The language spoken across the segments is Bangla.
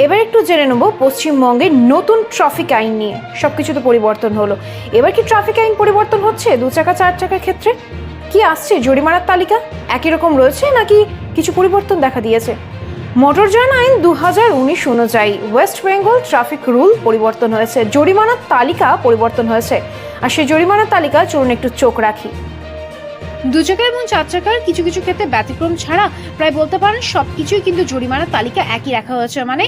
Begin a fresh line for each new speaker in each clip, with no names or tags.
এবার একটু জেনে নেব পশ্চিমবঙ্গের নতুন ট্রাফিক আইন নিয়ে। সবকিছু তো পরিবর্তন হলো, এবার কি ট্রাফিক আইন পরিবর্তন হচ্ছে 2 চাকা 4 চাকার ক্ষেত্রে? কি আসছে জরিমানার তালিকা? একই রকম রয়েছে নাকি কিছু পরিবর্তন দেখা দিয়েছে? মোটরযান আইন 2019 অনুযায়ী ওয়েস্ট বেঙ্গল ট্রাফিক রুল পরিবর্তন হয়েছে, জরিমানার তালিকা পরিবর্তন হয়েছে। আর সেই জরিমানার তালিকা চলুন একটু চোখ রাখি।
2 চাকা এবং 4 চাকার কিছু কিছু ক্ষেত্রে ব্যতিক্রম ছাড়া প্রায় বলতে পারেন সবকিছুই কিন্তু জরিমানার তালিকা একই রাখা হয়েছে। মানে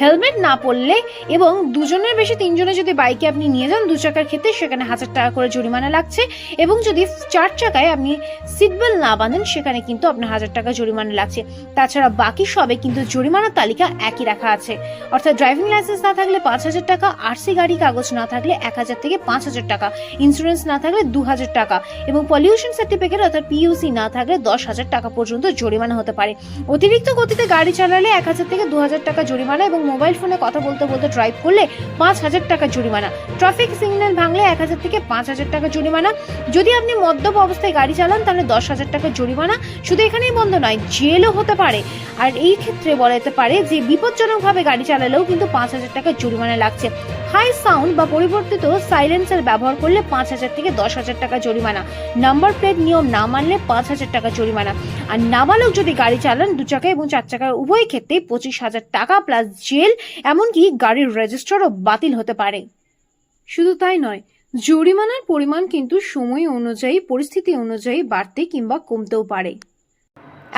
হেলমেট না পরলে এবং 2 জনের বেশি 3 জনে যদি বাইকে আপনি নিয়ে যান 2 চাকার ক্ষেত্রে সেখানে 1000 টাকা করে জরিমানা লাগছে, এবং যদি 4 চাকায় আপনি সিট বেল্ট না বাঁধেন সেখানে কিন্তু আপনার 1000 টাকা জরিমানা লাগছে। তাছাড়া বাকি সবে কিন্তু জরিমানার তালিকা একই রাখা আছে, অর্থাৎ ড্রাইভিং লাইসেন্স না থাকলে 5000 টাকা, আরসি গাড়ি কাগজ না থাকলে 1000 থেকে 5000 টাকা, ইন্স্যুরেন্স না থাকলে 2000 টাকা এবং পলিউশন সার্টিফিকেট অর্থাৎ পিইউসি না থাকলে 10,000 টাকা পর্যন্ত জরিমানা হতে পারে। অতিরিক্ত গতিতে গাড়ি চালালে 1000 থেকে 2000 টাকা জরিমানা এবং মোবাইল ফোনে কথা বলতে বলতে ড্রাইভ করলে 5000 টাকা জরিমানা। ট্রাফিক সিগন্যাল ভাঙলে 1000 থেকে 5000 টাকা জরিমানা। যদি আপনি মদ্যপ অবস্থায় গাড়ি চালান তাহলে 10,000 টাকা জরিমানা। শুধু এখানেই বন্ধ নয়, জেলও হতে পারে। আর এই ক্ষেত্রে বলা যেতে পারে যে বিপজ্জনকভাবে গাড়ি চালালেও কিন্তু 5000 টাকা জরিমানা লাগছে। হাই সাউন্ড বা পরিবর্তিত সাইলেন্সার ব্যবহার করলে 5000 থেকে 10,000 টাকা জরিমানা। নাম্বার প্লেট নিয়ম না মানলে 5000 টাকা জরিমানা। আর নাবালক যদি গাড়ি চালান 2 চাকা এবং 4 চাকার উভয় ক্ষেত্রে 25,000 টাকা প্লাস জেল, এমনকি গাড়ির রেজিস্টারও বাতিল হতে পারে। শুধু তাই নয়, জরিমানার পরিমাণ কিন্তু সময় অনুযায়ী, পরিস্থিতি অনুযায়ী বাড়তে কিংবা কমতেও পারে।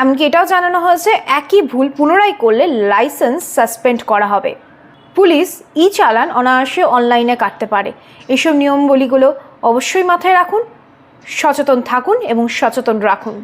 এমনকি এটাও জানানো হয়েছে একই ভুল পুনরায় করলে লাইসেন্স সাসপেন্ড করা হবে। পুলিশ চালান অনায়াসে অনলাইনে কাটতে পারে। এসব নিয়মগুলিগুলো অবশ্যই মাথায় রাখুন, সচেতন থাকুন এবং সচেতন রাখুন।